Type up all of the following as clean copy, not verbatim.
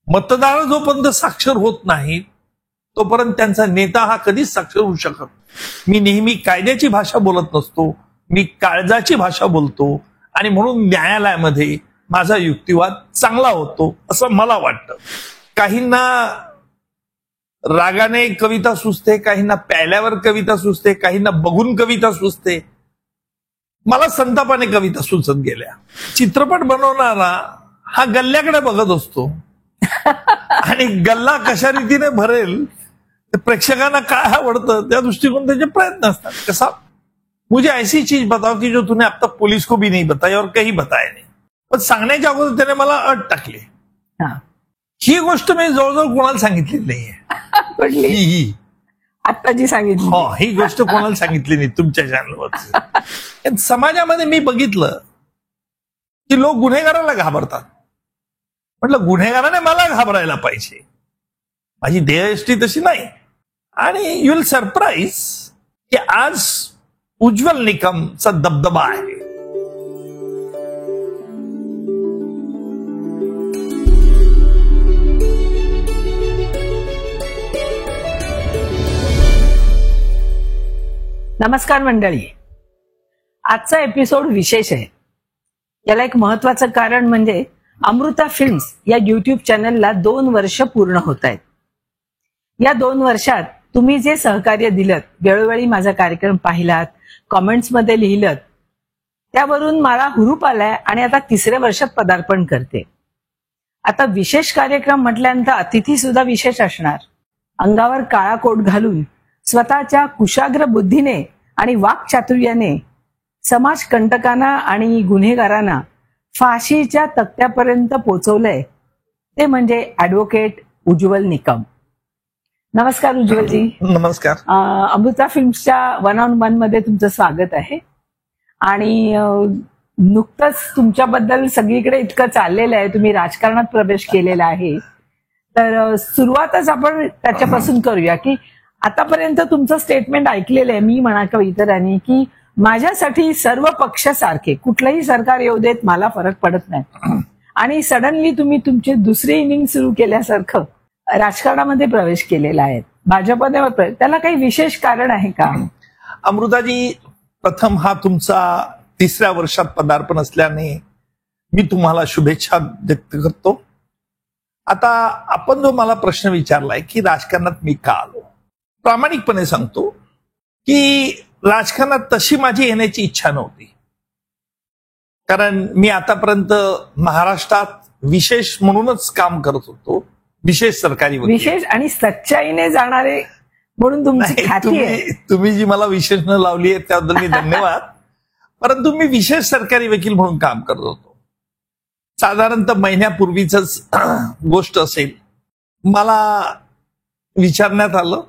मतदार जोपर्यंत साक्षर होत नाही तोपर्यंत त्यांचा नेता हा कधीच साक्षर होऊ शकत. मी नेहमी कायद्याची भाषा बोलत नसतो, मी काळजाची भाषा बोलतो आणि म्हणून न्यायालयामध्ये माझा युक्तिवाद चांगला होतो असं मला वाटतं. काहींना रागाने कविता सुचते, काहींना प्यायल्यावर कविता सुचते, काहींना बघून कविता सुचते. मला संतापाने कविता सुचत गेल्या. चित्रपट बनवणारा हा गल्ल्याकडे बघत असतो आणि गल्ला कशा रीतीने भरेल प्रेक्षकांना काय आवडतं त्या दृष्टिकोन त्याचे प्रयत्न असतात. कसा मुझे ऐसी चीज बताओ की जो तूने अब तक पुलिस को भी नहीं बताई और कहीं बताया नहीं. पण सांगण्याच्या अगोदर त्याने मला अट टाकली. ही गोष्ट मी जवळजवळ कोणाला सांगितली नाहीये. ही आता जी सांगितली हो, ही गोष्ट कोणाला सांगितली नाही तुमच्या चॅनलवर. समाजामध्ये मी बघितलं की लोक गुन्हेगाराला घाबरतात. म्हटलं गुन्हेगाराने मला घाबरायला पाहिजे, माझी देहयष्टी तशी नाही. आणि यू विल सरप्राईज की आज उज्ज्वल निकमचा दबदबा आहे. नमस्कार मंडळी, आजचा एपिसोड विशेष आहे. याला एक महत्वाचं कारण म्हणजे अमृता फिल्म्स या युट्यूब चॅनलला 2 वर्ष पूर्ण होत आहेत. या 2 वर्षात तुम्ही जे सहकार्य दिलत, वेळोवेळी माझा कार्यक्रम पाहिलात, कॉमेंट्समध्ये लिहिलत, त्यावरून मला हुरूप आलाय आणि आता 3ऱ्या वर्षात पदार्पण करते. आता विशेष कार्यक्रम म्हटल्यानंतर अतिथी सुद्धा विशेष असणार. अंगावर काळा कोट घालून स्वतःच्या कुशाग्र बुद्धीने आणि वाक्चातुर्याने समाज कंटकांना आणि गुन्हेगारांना फाशीच्या तक्त्यापर्यंत पोहोचवलंय ते म्हणजे ऍडव्होकेट उज्ज्वल निकम. नमस्कार उज्ज्वलजी. नमस्कार. अमृता फिल्म्सच्या 1 on 1 मध्ये तुमचं स्वागत आहे. आणि नुकतंच तुमच्याबद्दल सगळीकडे इतकं चाललेलं आहे, तुम्ही राजकारणात प्रवेश केलेला आहे. तर सुरुवातच आपण त्याच्यापासून करूया की आतापर्यंत तुमचं स्टेटमेंट ऐकलेलं आहे मी म्हणा किंवा इतरांनी की माझ्यासाठी सर्व पक्ष सारखे, कुठलंही सरकार येऊ देत मला फरक पडत नाही. आणि सडनली तुम्ही तुमची दुसरी इनिंग सुरू केल्यासारखं राजकारणामध्ये प्रवेश केलेला आहे, भाजपने. त्याला काही विशेष कारण आहे का? अमृताजी, प्रथम हा तुमचा 3ऱ्या वर्षात पदार्पण असल्याने मी तुम्हाला शुभेच्छा व्यक्त करतो. आता आपण जो मला प्रश्न विचारलाय की राजकारणात मी का आलो, प्रामाणिकपणे सांगतो की राजकारणात तशी माझी येण्याची इच्छा नव्हती. कारण मी आतापर्यंत महाराष्ट्रात विशेष म्हणूनच काम करत होतो, विशेष सरकारी वकील. विशेष आणि सच्चाईने जाणारे म्हणून तुमची ख्याती आहे. तुम्ही जी मला विशेषण लावली आहे त्याबद्दल मी धन्यवाद. परंतु मी विशेष सरकारी वकील म्हणून काम करत होतो. साधारणतः महिन्यापूर्वीच गोष्ट असेल, मला विचारण्यात आलं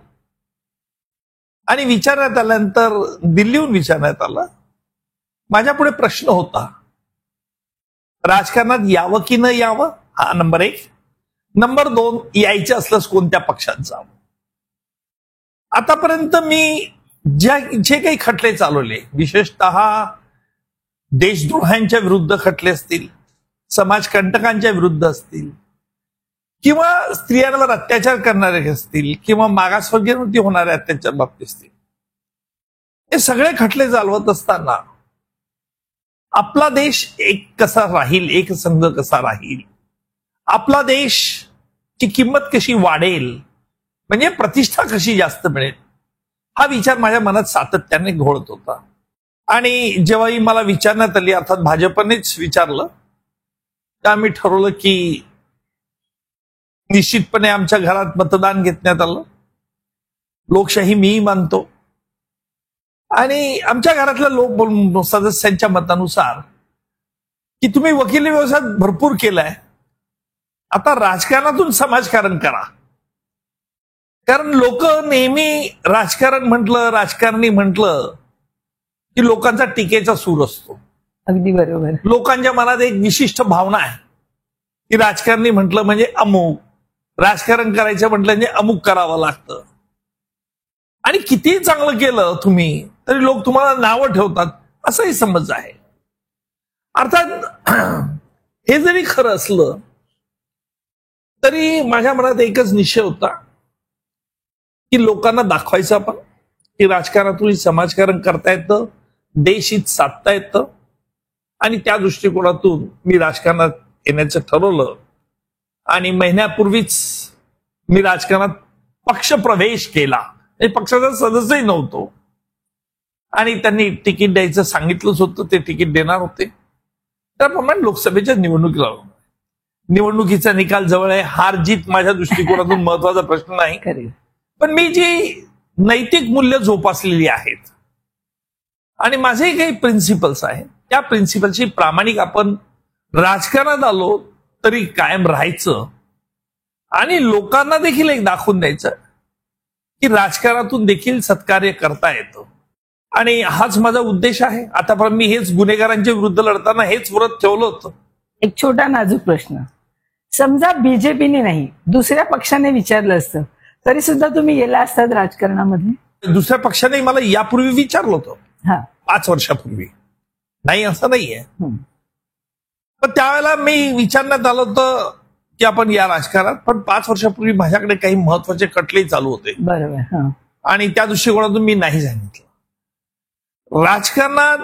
आणि विचारण्यात आल्यानंतर दिल्लीहून विचारण्यात आलं. माझ्यापुढे प्रश्न होता, राजकारणात यावं की न यावं, हा नंबर 1. नंबर 2, यायचं असल्यास कोणत्या पक्षात जावं. आतापर्यंत मी जे काही खटले चालवले, विशेषतः देशद्रोहांच्या विरुद्ध खटले असतील, समाजकंटकांच्या विरुद्ध असतील, किंवा स्त्रियांवर अत्याचार करणारे असतील, किंवा मागासवर्गीयांवरती होणारे अत्याचार बाबतीत असतील, हे सगळे खटले चालवत असताना आपला देश एक कसा राहील, एक संघ कसा राहील, आपला देश ची किंमत कशी वाढेल, म्हणजे प्रतिष्ठा कशी जास्त मिळेल, हा विचार माझ्या मनात सातत्याने घोळत होता. आणि जेव्हाही मला विचारण्यात आली, अर्थात भाजपनेच विचारलं, तर आम्ही ठरवलं की निश्चितपणे आमच्या घरात मतदान घेण्यात आलं. लोकशाही मीही मानतो आणि आमच्या घरातल्या लोक सदस्यांच्या मतानुसार की तुम्ही वकिली व्यवसायात भरपूर केलाय, आता राजकारणातून समाजकारण करा. कारण लोक नेहमी राजकारण म्हटलं, राजकारणी म्हटलं की लोकांचा टीकेचा सूर असतो. अगदी बरोबर. लोकांच्या मनात एक विशिष्ट भावना आहे की राजकारणी म्हटलं म्हणजे अमुक, राजकारण करायचं म्हटलं म्हणजे अमुक करावं लागतं. आणि कितीही चांगलं केलं तुम्ही तरी लोक तुम्हाला नावं ठेवतात, असाही समज आहे. अर्थात हे जरी खरं असलं तरी माझ्या मनात एकच निश्चय होता की लोकांना दाखवायचं आपण की राजकारणातून समाजकारण करता येतं, देशहित साधता येतं. आणि त्या दृष्टिकोनातून मी राजकारणात येण्याचं ठरवलं. आणि महिन्यापूर्वीच मी राजकारणात पक्षप्रवेश केला. पक्षाचा सदस्यही नव्हतो आणि त्यांनी तिकीट द्यायचं सांगितलंच होतं, ते तिकीट देणार होते. त्याप्रमाणे लोकसभेच्या निवडणुकीला निवडणुकीचा निकाल जवळ आहे. हार जीत माझ्या दृष्टिकोनातून महत्वाचा प्रश्न नाही, पण मी जी नैतिक मूल्य जोपासलेली आहेत आणि माझे काही प्रिन्सिपल्स आहेत, त्या प्रिन्सिपलची प्रामाणिक आपण राजकारणात आलो तरी कायम राहायचं आणि लोकांना देखील एक दाखवून द्यायचं की राजकारणातून देखील सत्कार्य करता येतं. आणि हाच माझा उद्देश आहे. आतापर्यंत मी हेच गुन्हेगारांच्या विरुद्ध लढताना हेच व्रत ठेवलं होतं. एक छोटा नाजूक प्रश्न, समजा बीजेपीने नाही दुसऱ्या पक्षाने विचारलं असतं तरी सुद्धा तुम्ही गेला असतात राजकारणामध्ये? दुसऱ्या पक्षाने मला यापूर्वी विचारलं होतं 5 वर्षापूर्वी, नाही असं नाहीये. पण त्यावेळेला मी विचारण्यात आलं होतं की आपण या राजकारणात, पण 5 वर्षापूर्वी माझ्याकडे काही महत्वाचे खटले चालू होते. बरोबर. आणि त्या दृष्टिकोनातून मी नाही सांगितलं. राजकारणात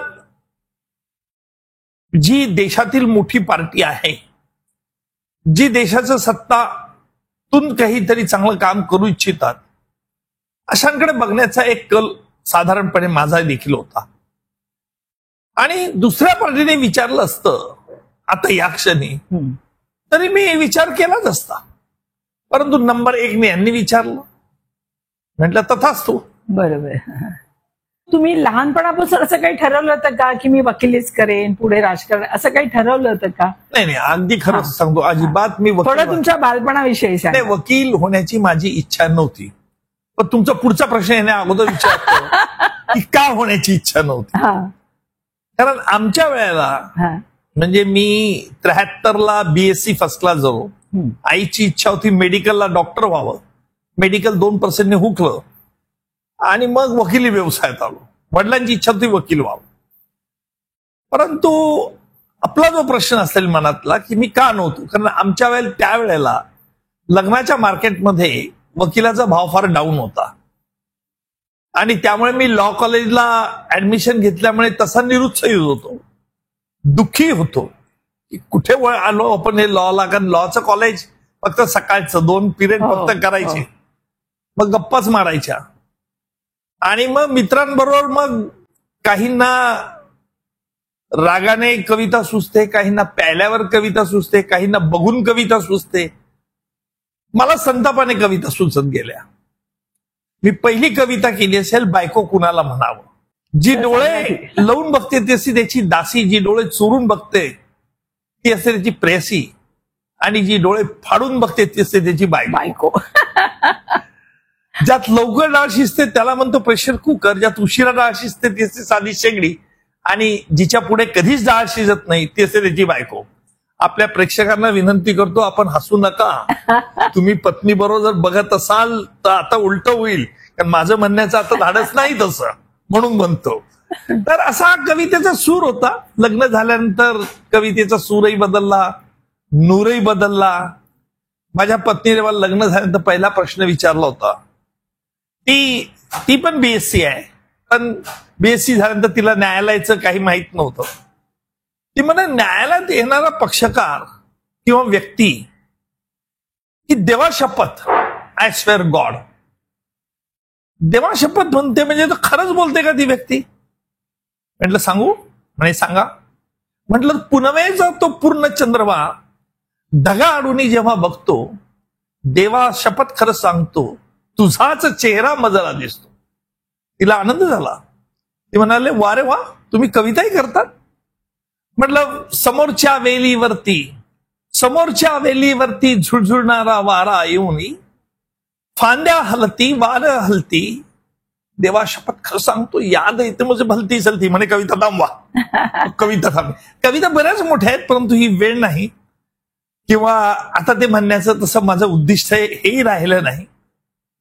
जी देशातील मोठी पार्टी आहे, जी देशाचं सत्तातून काहीतरी चांगलं काम करू इच्छितात, अशांकडे बघण्याचा एक कल साधारणपणे माझा देखील होता. आणि दुसऱ्या पार्टीने विचारलं असतं आता या क्षणी तरी मी विचार केलाच असता. परंतु नंबर 1 ने यांनी विचारलं, म्हटलं तथास्तु. बरोबर. तुम्ही लहानपणापासून असं काही ठरवलं होतं का की मी वकिलीच करेन पुढे राजकारण, असं काही ठरवलं होतं का? नाही, अगदी खरंच सांगतो, अजिबात मी थोडं तुमच्या बालपणाविषयी सांगा. नाही, वकील होण्याची माझी इच्छा नव्हती. पण तुमचा पुढचा प्रश्न येण्या अगोदर विचारतो की का होण्याची इच्छा नव्हती. कारण आमच्या वेळेला म्हणजे मी 73ला BSc फर्स्ट क्लास झालो. आईची इच्छा होती मेडिकलला डॉक्टर व्हावं. मेडिकल 2% ने हुकलं आणि मग वकिली व्यवसायात आलो. वडिलांची इच्छा होती वकील व्हावं. परंतु आपला जो प्रश्न असेल मनातला की मी का नव्हतो, कारण आमच्या वेळेला त्यावेळेला लग्नाच्या मार्केटमध्ये वकिलाचा भाव फार डाऊन होता आणि त्यामुळे मी लॉ कॉलेजला ऍडमिशन घेतल्यामुळे तसा निरुत्साहित होतो, दुःखी होतो की कुठे आलो आपण हे लॉला. कारण लॉचं कॉलेज फक्त सकाळचं 2 पिरियड फक्त करायचे, मग गप्पाच मारायच्या. आणि मग मित्रांबरोबर मग काहींना रागाने कविता सुचते, काहींना प्यायल्यावर कविता सुचते, काहींना बघून कविता सुचते. मला संतापाने कविता सुचत गेल्या. मी पहिली कविता केली असेल बायको कुणाला म्हणावं. जी डोळे लावून बघते ती असते त्याची दासी, जी डोळे चोरून बघते ती असते त्याची प्रेयसी, आणि जी डोळे फाडून बघते ती असते त्याची बायको. ज्यात लवकर डाळ शिजते त्याला म्हणतो प्रेशर कुकर, ज्यात उशिरा डाळ शिजते ती असते साधी शेगडी, आणि जिच्या पुढे कधीच डाळ शिजत नाही ती असते त्याची बायको. आपल्या प्रेक्षकांना विनंती करतो, आपण हसू नका. तुम्ही पत्नी बरोबर जर बघत असाल तर आता उलट होईल, कारण माझं म्हणण्याचं आता धाडस नाही तसं, म्हणून म्हणतो. तर असा कवितेचा सूर होता. लग्न झाल्यानंतर कवितेचा सूरही बदलला, नूरही बदलला. माझ्या पत्नीने मला लग्न झाल्यानंतर पहिला प्रश्न विचारला होता. ती पण BSc आहे, पण BSc झाल्यानंतर तिला न्यायालयाचं काही माहित नव्हतं. ती म्हणे न्यायालयात येणारा पक्षकार किंवा व्यक्ती ही देवा शपथ, आय स्वेअर गॉड, देवा शपथ म्हणते म्हणजे खरंच बोलते का ती व्यक्ती? म्हटलं सांगू? म्हणे सांगा. म्हटलं पुनवेचा तो पूर्ण चंद्रमा ढगा आडून जेव्हा बघतो, देवा शपथ खरंच सांगतो, तुझाच चेहरा मजला दिसतो. तिला आनंद झाला. ती म्हणाले वा रे वा, तुम्ही कविताही करतात? म्हटलं समोरच्या वेलीवरती झुळझुळणारा वारा येऊन फांद्या हलती, वार हलती, देवा शपथ खरं सांगतो याद येते म्हणजे भलती सलती. म्हणे कविता थांबवा. कविता थांब. कविता बऱ्याच मोठ्या आहेत, परंतु ही वेळ नाही, किंवा आता ते म्हणण्याचं तसं माझं उद्दिष्ट हेही राहिलं नाही.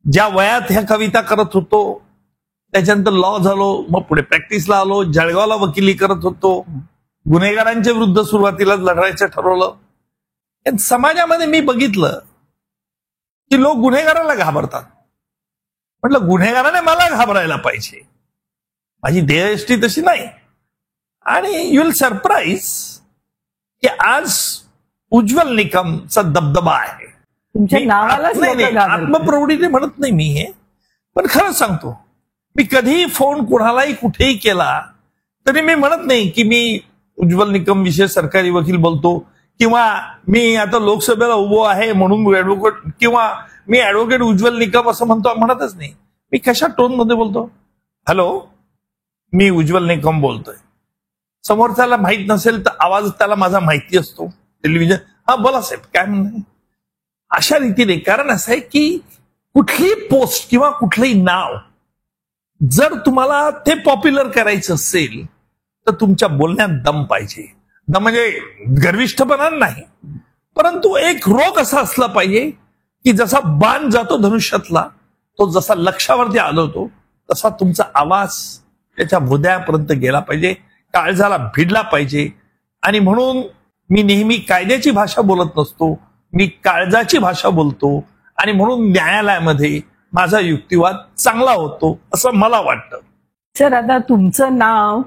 ज्या वयात ह्या कविता करत होतो त्याच्यानंतर लॉ झालो, मग पुढे प्रॅक्टिसला आलो, जळगावला वकिली करत होतो, गुन्हेगारांच्या विरुद्ध सुरुवातीला लढायचं ठरवलं. समाजामध्ये मी बघितलं की लोक गुन्हेगाराला घाबरतात. म्हटलं गुन्हेगाराने मला घाबरायला पाहिजे, माझी देहयष्टी तशी नाही. आणि यू विल सरप्राईज की आज उज्ज्वल निकमचा दबदबा आहे. तुमच्या नावालाच नाही, लोकं नाही, घाबरतात. आत्मप्रौढीने म्हणत नाही मी हे, पण खरंच सांगतो, मी कधीही फोन कुणालाही कुठेही केला तरी मी म्हणत नाही की मी उज्ज्वल निकम विषय सरकारी वकील बोलतो, किंवा मी आता लोकसभेला उभो आहे म्हणून ऍडव्होकेट, किंवा मी ऍडव्होकेट उज्ज्वल निकम असं म्हणतच नाही. मी कशा टोन मध्ये बोलतो, हॅलो मी उज्ज्वल निकम बोलतोय. समोरच्याला माहित नसेल तर आवाज त्याला माझा माहिती असतो, टेलिव्हिजन, हा बोला साहेब काय म्हणणं, अशा रीतीने. कारण असं आहे की कुठलीही पोस्ट किंवा कुठलंही नाव जर तुम्हाला ते पॉप्युलर करायचं असेल तर तुमच्या बोलण्यात दम पाहिजे. दम म्हणजे गर्विष्ठपणा नाही, परंतु एक रोग असा असला पाहिजे की जसा बाण जातो धनुष्यातला, तो जसा लक्षावरती आलो तसा तुमचा आवाज त्याच्या हृदयापर्यंत गेला पाहिजे, काळजाला भिडला पाहिजे. आणि म्हणून मी नेहमी कायद्याची भाषा बोलत नसतो, मी काळजाची भाषा बोलतो. आणि म्हणून न्यायालयामध्ये माझा युक्तिवाद चांगला होतो असं मला वाटतं. सर, आता तुमचं नाव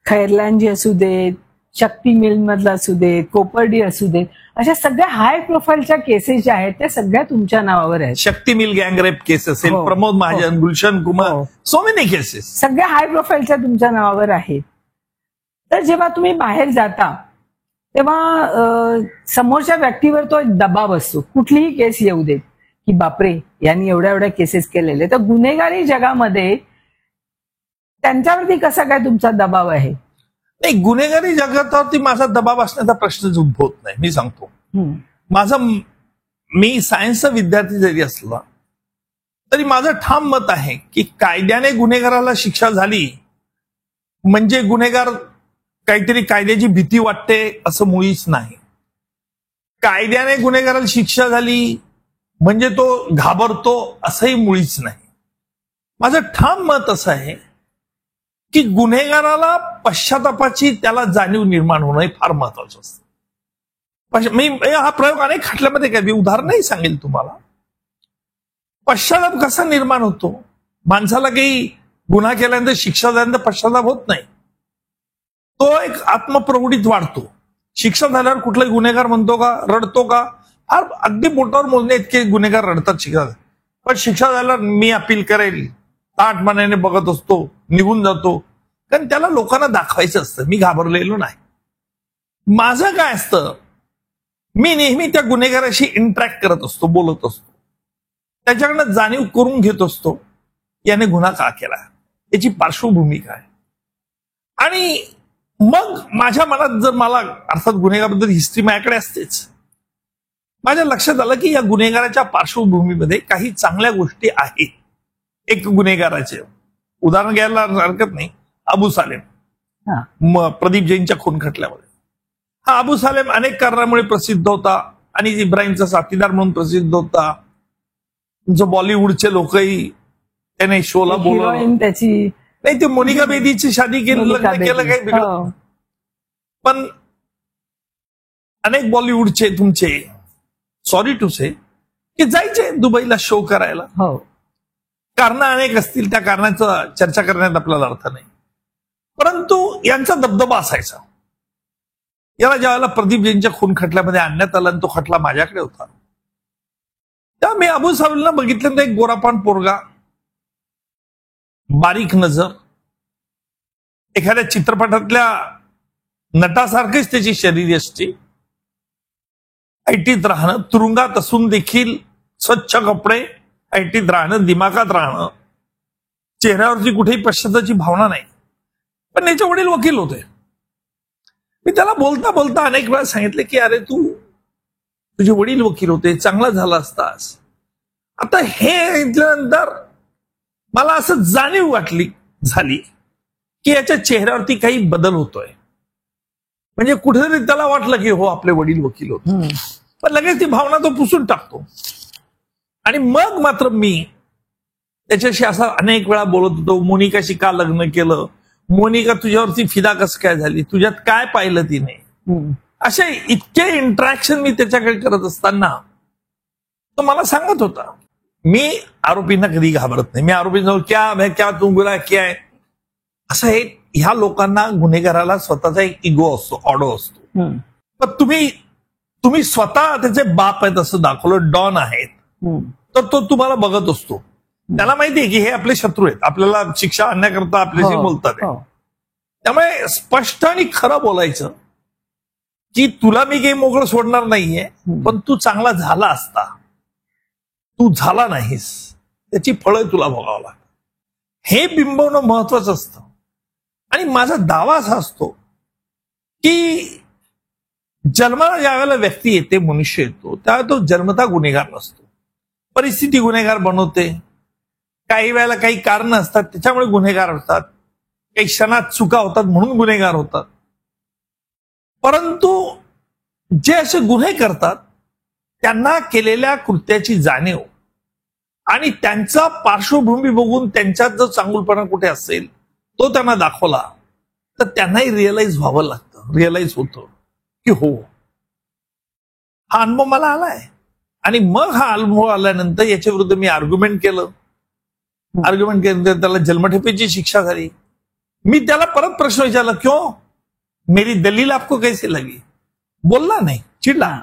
खैरलांजी असू देत, शक्ती मिल मधलं असू देत, कोपर्डी असू देत, अशा सगळ्या हाय प्रोफाईलच्या केसेस ज्या आहेत त्या सगळ्या तुमच्या नावावर आहेत. शक्ती मिल गँगरेप केस असेल, हो, प्रमोद महाजन, हो, गुलशन कुमार, हो, सो मेनी केसेस सगळ्या हाय प्रोफाईलच्या तुमच्या नावावर आहेत. तर जेव्हा तुम्ही बाहेर जाता तेव्हा समोरच्या व्यक्तीवर तो एक दबाव असतो, कुठलीही केस येऊ देत, की बापरे यांनी एवढ्या एवढ्या केसेस केलेले. तर गुन्हेगारी जगामध्ये त्यांच्यावरती कसा काय तुमचा दबाव आहे? नाही, गुन्हेगारी जगतावरती माझा दबाव असण्याचा प्रश्नच उद्भवत नाही. मी सांगतो, मी सायन्सचा विद्यार्थी जरी असला तरी माझं ठाम मत आहे की कायद्याने गुन्हेगाराला शिक्षा झाली म्हणजे गुन्हेगार काहीतरी कायद्याची भीती वाटते असं मुळीच नाही. कायद्याने गुन्हेगाराला शिक्षा झाली म्हणजे तो घाबरतो असंही मुळीच नाही. माझं ठाम मत असं आहे की गुन्हेगाराला पश्चातापाची त्याला जाणीव निर्माण होणं हे फार महत्वाचं असतं. मी हा प्रयोग अनेक खटल्यामध्ये काय, मी उदाहरणही सांगेल तुम्हाला. पश्चाताप कसा निर्माण होतो, माणसाला काही गुन्हा केल्यानंतर शिक्षा झाल्यानंतर पश्चाताप होत नाही, तो एक आत्मप्रौढीत वाढतो. शिक्षा झाल्यावर कुठलाही गुन्हेगार म्हणतो का, रडतो का? फार अगदी बोटावर मोजणे इतके गुन्हेगार रडतात शिक्षा, पण शिक्षा झाल्यावर मी अपील करेल, ताट मनाने बघत असतो, निघून जातो. कारण त्याला लोकांना दाखवायचं असतं मी घाबरलेलो नाही. माझं काय असतं, मी नेहमी त्या गुन्हेगाराशी इंटरॅक्ट करत असतो, बोलत असतो, त्याच्याकडनं जाणीव करून घेत असतो याने गुन्हा का केला, याची पार्श्वभूमी काय. आणि मग माझ्या मनात जर मला अर्थात गुन्हेगाराबद्दल हिस्ट्री माझ्याकडे असतेच, माझ्या लक्षात आलं की या गुन्हेगाराच्या पार्श्वभूमीमध्ये काही चांगल्या गोष्टी आहेत. एक गुन्हेगाराचे उदाहरण घ्यायला हरकत नाही, अबू सालेम, प्रदीप जैनच्या खून खटल्यामध्ये. हा अबू सालेम अनेक कारणामुळे प्रसिद्ध होता आणि इब्राहिमचा साथीदार म्हणून प्रसिद्ध होता. तुमचं बॉलिवूडचे लोकही त्याने शोला बोलवलं, त्याची नाही ते मोनिका बेदीची शादी केलं, लग्न केलं, काही बिघडलं. पण अनेक बॉलिवूडचे तुमचे, सॉरी टू से, की जायचे दुबईला शो करायला. कारण अनेक असतील, त्या कारणाचं चर्चा करण्यात आपल्याला अर्थ नाही. परंतु यांचा दबदबा असायचा. याला ज्यावेळेला प्रदीप जैनच्या खून खटल्यामध्ये आणण्यात आला आणि तो खटला माझ्याकडे होता, तेव्हा मी अबू सालेमला बघितल्यानंतर एक गोरापान पोरगा, बारीक नजर, एखाद्या चित्रपटातल्या नटासारखीच त्याची शरीरयष्टी, ऐटीत राहणं, तुरुंगात असून देखील स्वच्छ कपडे, ऐटीत राहणं, दिमागात राहणं, चेहऱ्यावरती कुठेही पश्चाताची भावना नाही. पण त्याचे वडील वकील होते. मी त्याला बोलता बोलता अनेक वेळा सांगितले की अरे तुझे वडील वकील होते, चांगला झाला असतास. आता हे ऐकल्यानंतर मला असं जाणीव झाली की याच्या चेहऱ्यावरती काही बदल होतोय. म्हणजे कुठेतरी त्याला वाटलं की हो आपले वडील वकील होते, पण लगेच ती भावना तो पुसून टाकतो. आणि मग मात्र मी त्याच्याशी असा अनेक वेळा बोलत होतो, मोनिकाशी का लग्न केलं, मोनिका तुझ्यावरती फिदा कसं काय झाली, तुझ्यात काय पाहिलं तिने, असे इतके इंटरॅक्शन मी त्याच्याकडे करत असताना तो मला सांगत होता. मी आरोपींना कधी घाबरत नाही. मी आरोपींजवळ क्या तू गुन्हा क्या आहे असं हे ह्या लोकांना गुन्हेगाराला स्वतःचा एक इगो असतो, ऑडो असतो. पण तुम्ही स्वतः त्याचे बाप आहेत असं दाखवलं, डॉन आहेत, तर तो तुम्हाला बघत असतो. त्याला माहिती आहे की हे आपले शत्रू आहेत, आपल्याला शिक्षा आणण्याकरता आपल्याशी बोलतात. त्यामुळे स्पष्ट आणि खरं बोलायचं की तुला मी काही मोकळं सोडणार नाहीये, पण तू चांगला झाला असता, तू झाला नाहीस, त्याची फळं तुला भोगावं लागतात. हे बिंबवणं महत्वाचं असतं. आणि माझा दावा असा असतो की जन्माला ज्या वेळेला व्यक्ती येते, मनुष्य येतो, त्यावेळेला तो जन्मता गुन्हेगार नसतो. परिस्थिती गुन्हेगार बनवते. काही वेळेला काही कारण असतात त्याच्यामुळे गुन्हेगार होतात, काही क्षणात चुका होतात म्हणून गुन्हेगार होतात. परंतु जे असे गुन्हे करतात त्यांना केलेल्या कृत्याची जाणीव आणि त्यांचा पार्श्वभूमी बघून त्यांच्यात जर चांगुलपणा कुठे असेल तो त्यांना दाखवला तर त्यांनाही रिअलाइज व्हावं लागतं. रिअलाइज होतं की हो, हा अनुभव मला आलाय. आणि मग हा अनुभव आल्यानंतर याच्या विरुद्ध मी आर्ग्युमेंट केलं. आर्ग्युमेंट केल्यानंतर त्याला जन्मठेपेची शिक्षा झाली. मी त्याला परत प्रश्न विचारला, क्यों मेरी दलील आपको कैसी लगी? बोलला नाही, चिडला.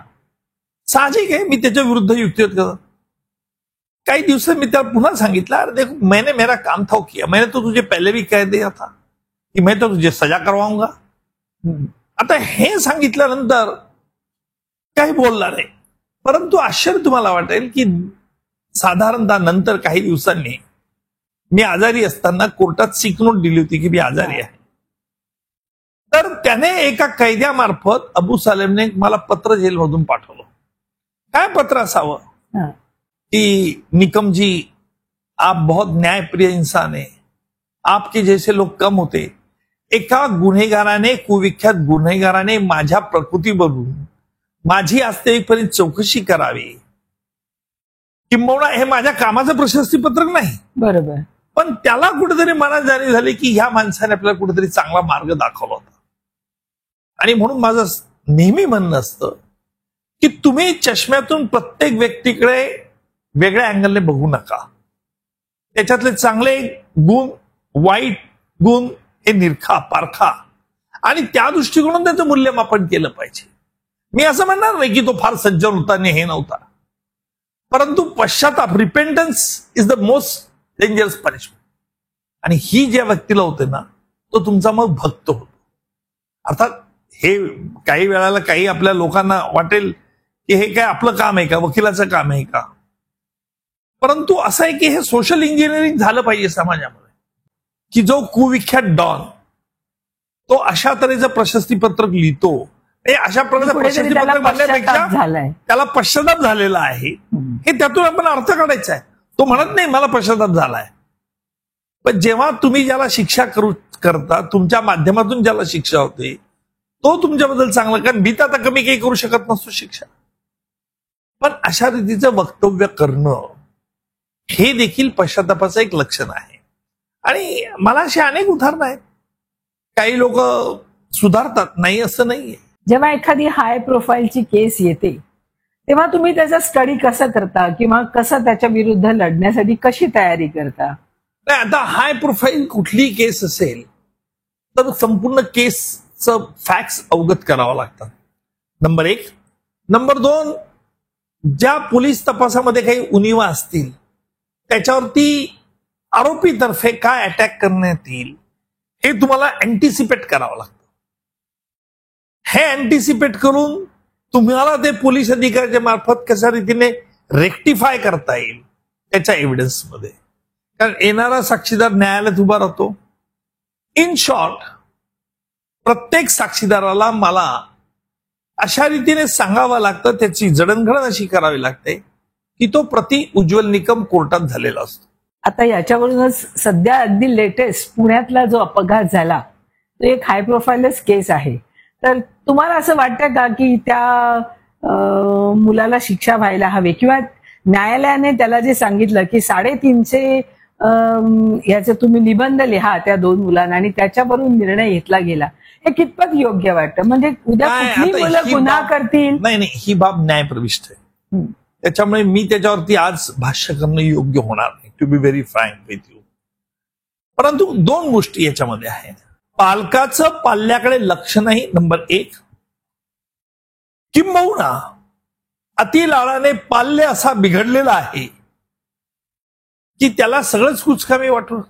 साहजिक आहे, मी त्याच्या विरुद्ध युक्तिवाद करत. काही दिवसांनी मी त्याला पुन्हा सांगितलं, अरे देखो मैंने मेरा काम था किया, मैंने तो तुझे पहले भी कह दिया था कि मैं तो तुझे सजा करवाऊंगा. आता हे सांगितल्यानंतर काही बोलला नाही. परंतु आश्चर्य तुम्हाला वाटेल की साधारणतः नंतर काही दिवसांनी मी आजारी असताना कोर्टात सिक नोट दिली होती की मी आजारी आहे. तर त्याने एका कैद्यामार्फत अबू सालेमने मला पत्र जेलमधून पाठवलं. काय पत्र असावं कि निकम जी, आप बहुत न्यायप्रिय इंसान है, आपके जैसे लोग कम होते. एका गुन्हेगाराने, कुविख्यात गुन्हेगाराने माझ्या प्रकृतीवरून माझी वास्तविकपणे चौकशी करावी. किंबहुना हे माझ्या कामाचं प्रशस्तीपत्रक नाही, बरोबर, पण त्याला कुठेतरी मनात जाणीव झाली की ह्या माणसाने आपल्याला कुठेतरी चांगला मार्ग दाखवला होता. आणि म्हणून माझं नेहमी म्हणणं असतं की तुम्ही चष्म्यातून प्रत्येक व्यक्तीकडे वेगळ्या अँगलने बघू नका. त्याच्यातले चांगले गुण, वाईट गुण हे निरखा, पारखा आणि त्या दृष्टिकोनातून त्याचं मूल्यमापन केलं पाहिजे. मी असं म्हणणार नाही की तो फार सज्जन होता आणि हे नव्हता, परंतु पश्चाताप, repentance is the most dangerous punishment. आणि ही ज्या व्यक्तीला होते ना, तो तुमचा मग भक्त होतो. अर्थात हे काही वेळाला काही आपल्या लोकांना वाटेल की हे काय आपलं काम आहे का, वकिलाचं काम आहे का, परंतु असं आहे की हे सोशल इंजिनिअरिंग झालं पाहिजे समाजामध्ये. की जो कुविख्यात डॉन तो अशा तऱ्हेचं प्रशस्तीपत्रक लिहितो, अशा प्रकारचं प्रशस्तीपत्रक म्हणण्यापेक्षा त्याला पश्चाताप झालेला आहे हे त्यातून आपण अर्थ काढायचा आहे. तो म्हणत नाही मला पश्चाताप झालाय, पण जेव्हा तुम्ही ज्याला शिक्षा करता, तुमच्या माध्यमातून ज्याला शिक्षा होते तो तुमच्याबद्दल चांगलं, कारण भीत आता कमी काही करू शकत नसतो शिक्षा, पण अशा रीतीचं वक्तव्य करणं हे देखील पश्चातापाचं एक लक्षण आहे. आणि मला अशी अनेक उदाहरणं आहेत. काही लोक सुधारतात, नाही असं नाहीये. जेव्हा एखादी हाय प्रोफाईलची केस येते तेव्हा तुम्ही त्याचा स्टडी कसं करता किंवा कसं त्याच्या विरुद्ध लढण्यासाठी कशी तयारी करता? नाही, आता हाय प्रोफाईल कुठली केस असेल तर संपूर्ण केसचं फॅक्ट्स अवगत करावं लागतात, नंबर 1. नंबर 2, ज्या पोलीस तपासामध्ये काही उणिवा असतील त्याच्यावरती आरोपीतर्फे काय अटॅक करण्यात येईल हे तुम्हाला अँटिसिपेट करावं लागतं. हे अँटिसिपेट करून तुम्हाला ते पोलीस अधिकाऱ्याच्या मार्फत कशा रीतीने रेक्टिफाय करता येईल त्याच्या एव्हिडन्समध्ये, कारण येणारा साक्षीदार न्यायालयात उभा राहतो. इन शॉर्ट, प्रत्येक साक्षीदाराला मला अशा रीतीने सांगावं लागतं, त्याची जडणघडण अशी करावी लागते की तो प्रति उज्ज्वल निकम कोर्टात झालेला असतो. आता याच्यावरूनच सध्या अगदी लेटेस्ट पुण्यातला जो अपघात झाला तो एक हाय प्रोफाईलच केस आहे. तर तुम्हाला असं वाटतं का की त्या मुलाला शिक्षा व्हायला हवी, किंवा न्यायालयाने त्याला जे सांगितलं की 350 याचे तुम्ही निबंध लिहा त्या 2 मुलांना आणि त्याच्यावरून निर्णय घेतला गेला, हे कितपत योग्य वाटतं? म्हणजे उद्या कुठली मुलं गुन्हा करतील? नाही, ही बाब न्यायप्रविष्ट आहे. त्याच्यामुळे मी त्याच्यावरती आज भाष्य करणं योग्य होणार नाही, to be very frank with you. परंतु दोन गोष्टी याच्यामध्ये आहेत. पालकाचं पाल्याकडे लक्ष नाही, नंबर एक. किंबहुना अति लाडाने पाल्य असा बिघडलेला आहे की त्याला सगळंच कुचकामी वाटून.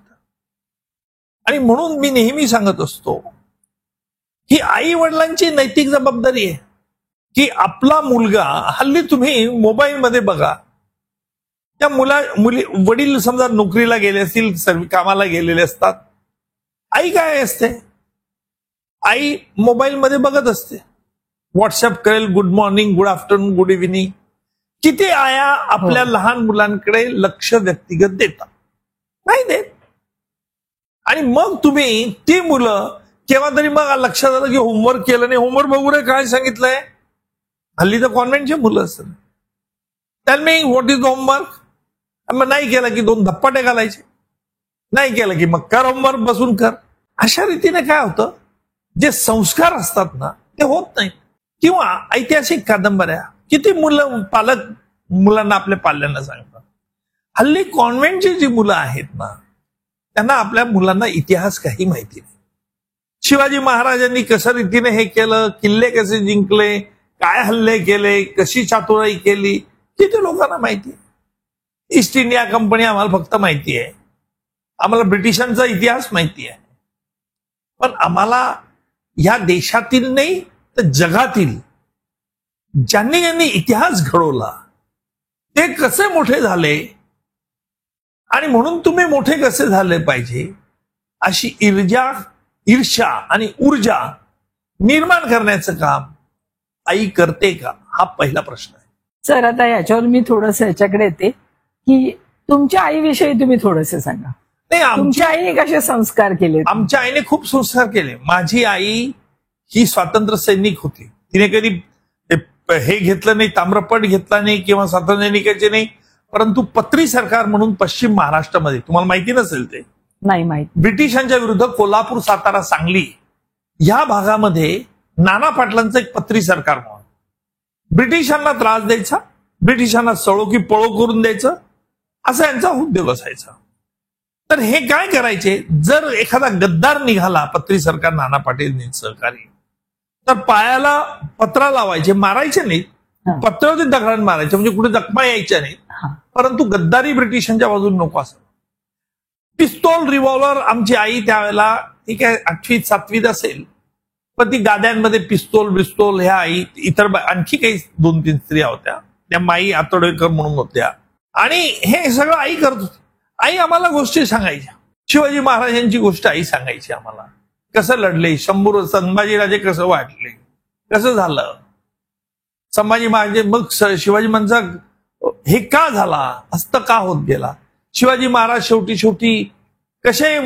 आणि म्हणून मी नेहमी सांगत असतो ही आई वडिलांची नैतिक जबाबदारी आहे की आपला मुलगा, हल्ली तुम्ही मोबाईलमध्ये बघा, त्या वडील समजा नोकरीला गेले असतील, कामाला गेलेले असतात, आई काय असते, आई मोबाईलमध्ये बघत असते, व्हॉट्सअप करेल, good morning, good afternoon, good evening. किती आया आपल्या लहान मुलांकडे लक्ष व्यक्तिगत देतात? नाही देत. आणि मग तुम्ही ती मुलं केव्हा तरी मग लक्षात आलं की होमवर्क केलं नाही, होमवर्क बघू रे काय सांगितलंय. हल्ली तर कॉन्व्हेंटचे मुलं असतात, tell me what is homework. मग नाही केलं की 2 धप्पाटे घालायचे, नाही केलं की मग कर होमवर्क, बसून कर. अशा रीतीने काय होतं, जे संस्कार असतात ना ते होत नाहीत. किंवा ऐतिहासिक कादंबऱ्या किती पालक मुलांना, आपल्या पाल्यांना सांगतात. हल्ली कॉन्व्हेंटची जी मुलं आहेत ना त्यांना आपल्या मुलांना इतिहास काही माहिती नाही. शिवाजी महाराजांनी कशा रीतीने हे केलं, किल्ले कसे जिंकले, काय हल्ले केले, कशी चातुराई केली, किती लोकांना माहिती आहे. ईस्ट इंडिया कंपनी आम्हाला फक्त माहिती आहे, आम्हाला ब्रिटिशांचा इतिहास माहिती आहे. पण आम्हाला या देशातील नाही तर जगातील ज्यांनी ज्यांनी इतिहास घडवला ते कसे मोठे झाले आणि म्हणून तुम्ही मोठे कसे झाले पाहिजे अशी ईर्ष्या आणि ऊर्जा निर्माण करण्याचं काम आई करते का, हा पहिला प्रश्न आहे. सर, आता याच्यावर मी थोडस याच्याकडे येते की तुमच्या आईविषयी तुम्ही थोडंसं सांगा. नाही, तुमच्या आईने कसे संस्कार केले? आमच्या आईने खूप संस्कार केले. माझी आई ही स्वातंत्र्य सैनिक होती. तिने कधी हे घेतलं नाही, ताम्रपट घेतला नाही किंवा स्वातंत्र्य सैनिकाचे नाही. परंतु पत्री सरकार म्हणून पश्चिम महाराष्ट्रामध्ये, तुम्हाला माहिती नसेल ते, नाही माहिती, ब्रिटिशांच्या विरुद्ध कोल्हापूर, सातारा, सांगली या भागामध्ये नाना पाटलांचं एक पत्री सरकार म्हणून ब्रिटिशांना त्रास द्यायचा, ब्रिटिशांना सळो की पळो करून द्यायचं, असा यांचा उद्योग असायचा. तर हे काय करायचे, जर एखादा गद्दार निघाला, पत्री सरकार नाना पाटील सहकारी, तर पायाला पत्रा लावायचे, मारायचे नाहीत, पत्रावरती दगडाने मारायचे, म्हणजे कुठे जखमा यायच्या नाहीत. परंतु गद्दारी ब्रिटिशांच्या बाजूने नको असं. पिस्तोल, रिव्हॉल्वर, आमची आई त्यावेळेला ठीक आहे 8वीत 7वीत असेल, पण ती गाद्यांमध्ये पिस्तोल ह्या आई, इतर आणखी काही 2-3 स्त्रिया होत्या, त्या माई आतोडेकर म्हणून होत्या, आणि हे सगळं आई करत होती. आई आम्हाला गोष्टी सांगायच्या. शिवाजी महाराजांची गोष्ट आई सांगायची आम्हाला, कसं लढले, संभाजीराजे कसं वाटले, कसं झालं संभाजी महाराज, मग शिवाजी महाराज हे का झाला, हस्त का होत गेला, शिवाजी महाराज शेवटी कसे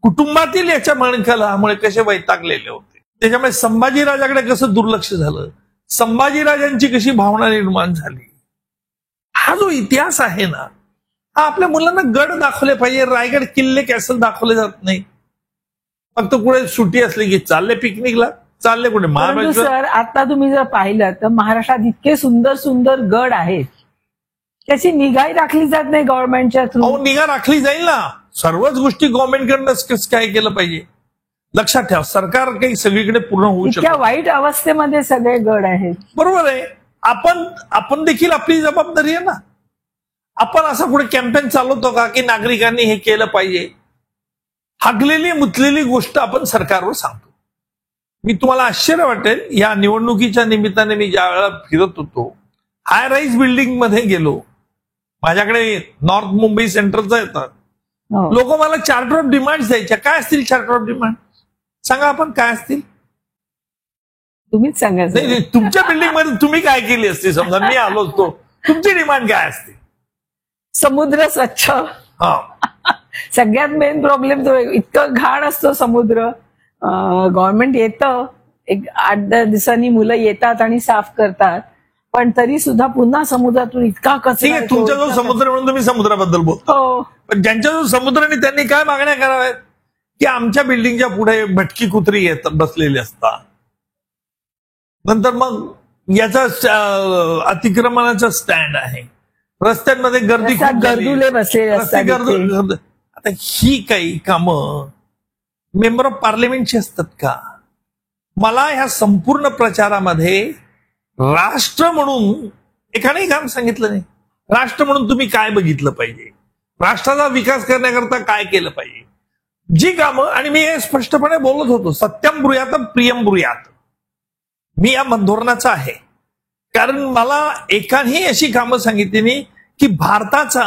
कुटुंबातील याच्या मणकलामुळे कसे वैतागलेले होते, त्याच्यामुळे संभाजीराजाकडे कसं दुर्लक्ष झालं, संभाजीराजांची कशी भावना निर्माण झाली. हा जो इतिहास आहे ना, हा आपल्या मुलांना गड दाखवले पाहिजे. रायगड किल्ले कॅसल दाखवले जात नाही. फक्त कुठे सुट्टी असली की चालले पिकनिकला, चालले कुठे महाबळेश्वर. सर, आता तुम्ही जर पाहिलं तर महाराष्ट्रात इतके सुंदर सुंदर गड आहेत, त्याची निगाही राखली जात नाही गव्हर्नमेंटच्या थ्रू. निगा राखली जाईल ना, सर्वच गोष्टी गव्हर्नमेंटकडनं काय केलं पाहिजे. लक्षात ठेवा, सरकार काही सगळीकडे पूर्ण होऊ शकत. इतक्या वाईट अवस्थेमध्ये सगळे गड आहेत. बरोबर आहे. आपण देखील आपली जबाबदारी आहे ना. आपण असं पुढे कॅम्पेन चालवतो का की नागरिकांनी हे केलं पाहिजे. हागलेली मुतलेली गोष्ट आपण सरकारवर सांगतो. मी तुम्हाला आश्चर्य वाटेल, या निवडणुकीच्या निमित्ताने मी ज्या वेळेला फिरत होतो, हाय राईज बिल्डिंग मध्ये गेलो, माझ्याकडे नॉर्थ मुंबई सेंट्रलचं येतं, लोक मला चार्टर ऑफ डिमांड द्यायच्या. काय असतील चार्टर ऑफ डिमांड, सांगा आपण काय असतील. तुम्हीच सांगा. नाही, तुमच्या बिल्डिंग मध्ये तुम्ही काय केली असती, समजा मी आलो असतो, तुमची डिमांड काय असते. समुद्र स्वच्छ. सगळ्यात मेन प्रॉब्लेम तो, इतकं घाण असतो समुद्र. गव्हर्नमेंट येतं, एक 8-10 दिवसांनी मुलं येतात आणि साफ करतात, पण तरी सुद्धा पुन्हा समुद्रातून इतका कचरा. तुमचा जो समुद्र म्हणून तुम्ही समुद्राबद्दल बोलतो, पण ज्यांच्या जो समुद्राने त्यांनी काय मागण्या कराव्यात की आमच्या बिल्डिंगच्या पुढे भटकी कुत्री बसलेली असतात. नंतर मग याचा अतिक्रमणाचा स्टँड आहे, रस्त्यांमध्ये गर्दी खूप झाली. गर्दुले बसलेले रस्ते असतात इथे. आता ही काही कामं मेंबर ऑफ पार्लमेंटची असतात का? मला ह्या संपूर्ण प्रचारामध्ये राष्ट्र म्हणून एकाने काम सांगितलं नाही. राष्ट्र म्हणून तुम्ही काय बघितलं पाहिजे, राष्ट्राचा विकास करण्याकरता काय केलं पाहिजे, जी कामं. आणि मी हे स्पष्टपणे बोलत होतो, सत्यम ब्रूयात प्रियम ब्रूयात. मी या धोरणाचा आहे, कारण मला एकानेही अशी कामं सांगितली नाही की भारताचा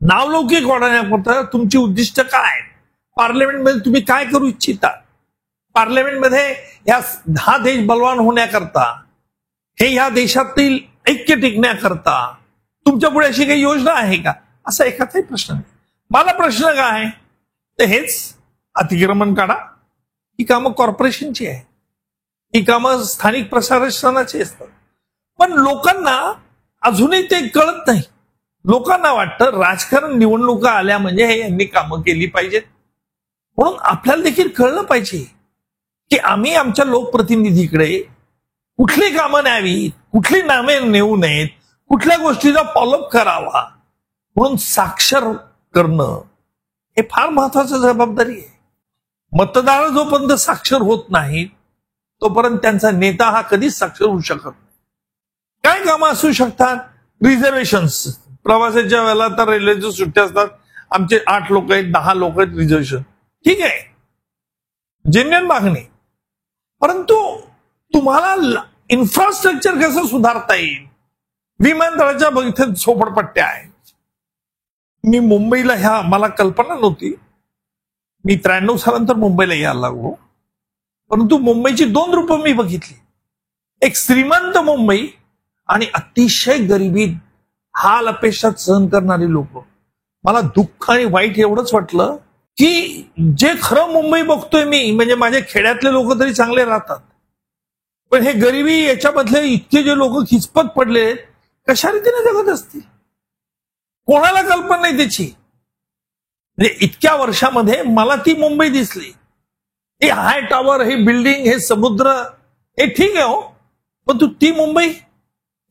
नावलौकिक वाढवण्याकरता तुमची उद्दिष्ट काय, पार्लमेंटमध्ये तुम्ही काय करू इच्छिता, पार्लमेंटमध्ये हा देश बलवान होण्याकरता, हे ह्या देशातील ऐक्य टिकण्याकरता तुमच्या पुढे अशी काही योजना आहे का, असा एखादाही प्रश्न नाही. मला प्रश्न काय आहे तर हेच, अतिक्रमण काढा. ही कामं कॉर्पोरेशनची आहे, ही कामं स्थानिक प्रशासनाची असतात. पण लोकांना अजूनही ते कळत नाही. लोकांना वाटतं राजकारण, निवडणुका आल्या म्हणजे हे यांनी कामं केली पाहिजेत. म्हणून आपल्याला देखील कळलं पाहिजे की आम्ही आमच्या लोकप्रतिनिधीकडे कुठली कामं न्यावी, कुठली नामे नेऊ नयेत, कुठल्या गोष्टीचा फॉलोअप करावा. म्हणून साक्षर करणं हे फार महत्वाची जबाबदारी आहे. मतदार जोपर्यंत साक्षर होत नाही तोपर्यंत त्यांचा नेता हा कधीच साक्षर होऊ शकत नाही. काय कामं असू शकतात? रिझर्वेशन्स. प्रवासाच्या वेळेला तर रेल्वेच्या सुट्ट्या असतात, आमचे 8 लोक आहेत, 10 लोक आहेत, रिझर्वेशन ठीक आहे, जेन्युइन मागणी. परंतु तुम्हाला इन्फ्रास्ट्रक्चर कसं सुधारता येईल? विमानतळाच्या इथे झोपडपट्ट्या आहेत. मी मुंबईला ह्या मला कल्पना नव्हती. मी 93 सालानंतर मुंबईला यायला लागलो. परंतु मुंबईची 2 रूपं मी बघितली. एक श्रीमंत मुंबई आणि अतिशय गरिबी, हाल अपेक्षा सहन करणारी लोक. मला दुःख आणि वाईट एवढंच वाटलं की जे खरं मुंबई बघतोय मी, म्हणजे माझ्या खेड्यातले लोक तरी चांगले राहतात, पण हे गरिबी याच्यामधले इतके जे लोक खिचपत पडले कशा रीतीने जगत असतील, कोणाला कल्पना नाही त्याची. म्हणजे इतक्या वर्षामध्ये मला ती मुंबई दिसली. हे हाय टॉवर, हे बिल्डिंग, हे समुद्र, हे ठीक आहे हो, पण तू ती मुंबई,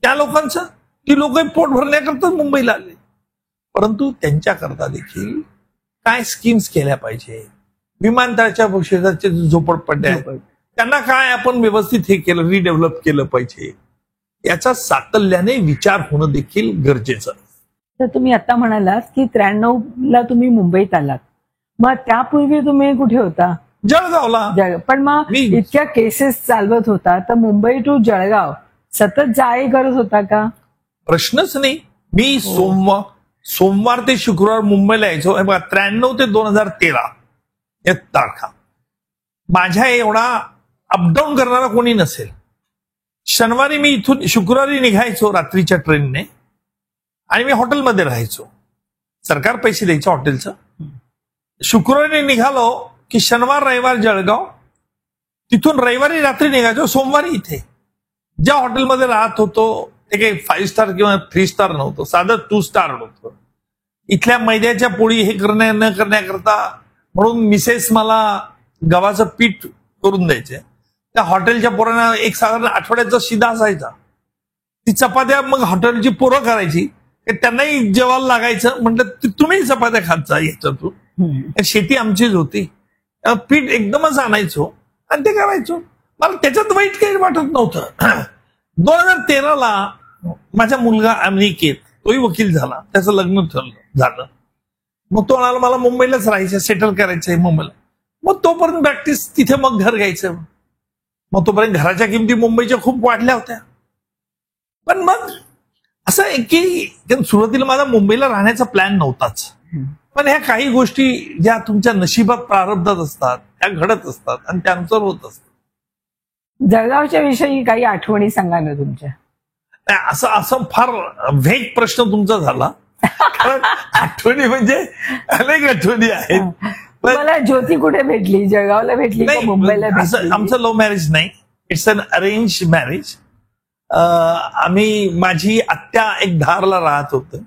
त्या लोकांचं, ती लोक पोट भरण्याकरता मुंबईला आले. परंतु त्यांच्याकरता देखील काय स्कीम्स केल्या पाहिजे, विमानतळाच्या शेजारचे झोपडपट्ट्या आहेत त्यांना काय आपण व्यवस्थित हे केलं, रिडेव्हलप केलं पाहिजे, याचा साकल्याने विचार होणं देखील गरजेचं. तर तुम्ही आता म्हणालात की 93ला तुम्ही मुंबईत आलात, मग त्यापूर्वी तुम्ही कुठे होता? जळगावला. पण मग इतक्या केसेस चालवत होता तर मुंबई टू जळगाव सतत जाय करत होता का? प्रश्नच नाही. मी सोमवार ते शुक्रवार मुंबईला यायचो. 93 ते 2013 या तारखा. माझ्या एवढा अपडाऊन करणारा कोणी नसेल. शनिवारी मी इथून शुक्रवारी निघायचो रात्रीच्या ट्रेनने आणि मी हॉटेलमध्ये राहायचो. सरकार पैसे द्यायचं हॉटेलचं. शुक्रवारी निघालो की शनिवार रविवार जळगाव, तिथून रविवारी रात्री निघायचो, सोमवारी इथे. ज्या हॉटेलमध्ये राहत होतो ते काही 5 स्टार किंवा 3 स्टार नव्हतं, साधं 2 स्टार होतं. इथल्या मैद्याच्या पोळी हे न करण्याकरता म्हणून मिसेस मला गव्हाचं पीठ करून द्यायचे. त्या हॉटेलच्या पोरांना एक साधारण आठवड्याचा शिदा असायचा. ती चपात्या मग हॉटेलची पोरं करायची, त्यांनाही जेवायला लागायचं. म्हटलं तुम्ही चपात्या खात जा याच्यातून. शेती आमचीच होती. पीठ एकदमच आणायचो आणि ते करायचो. मला त्याच्यात वाईट काही वाटत नव्हतं. 2013ला माझा मुलगा अमेरिकेत, तोही वकील झाला, त्याचं लग्न झालं. मग तो म्हणाला मला मुंबईलाच राहायचं, सेटल करायचंय मुंबईला. मग तोपर्यंत प्रॅक्टिस तिथे, मग घर घ्यायचं. मग तोपर्यंत घराच्या किमती मुंबईच्या खूप वाढल्या होत्या. पण मग असं आहे की सुरुवातीला माझा मुंबईला राहण्याचा प्लॅन नव्हताच. पण ह्या काही गोष्टी ज्या तुमच्या नशिबात प्रारब्धात असतात त्या घडत असतात आणि त्यानुसार होत असतात. जळगावच्या विषयी काही आठवणी सांगा ना तुमच्या. असं फार वेग प्रश्न तुमचा झाला. कारण आठवणी म्हणजे अनेक आठवणी आहेत. मला ज्योती कुठे भेटली? जळगावला भेटली का मुंबईला भेटली? आमचं लव्ह मॅरेज नाही, इट्स अन अरेंज मॅरेज. माझी आत्या एक धारला राहत होतं.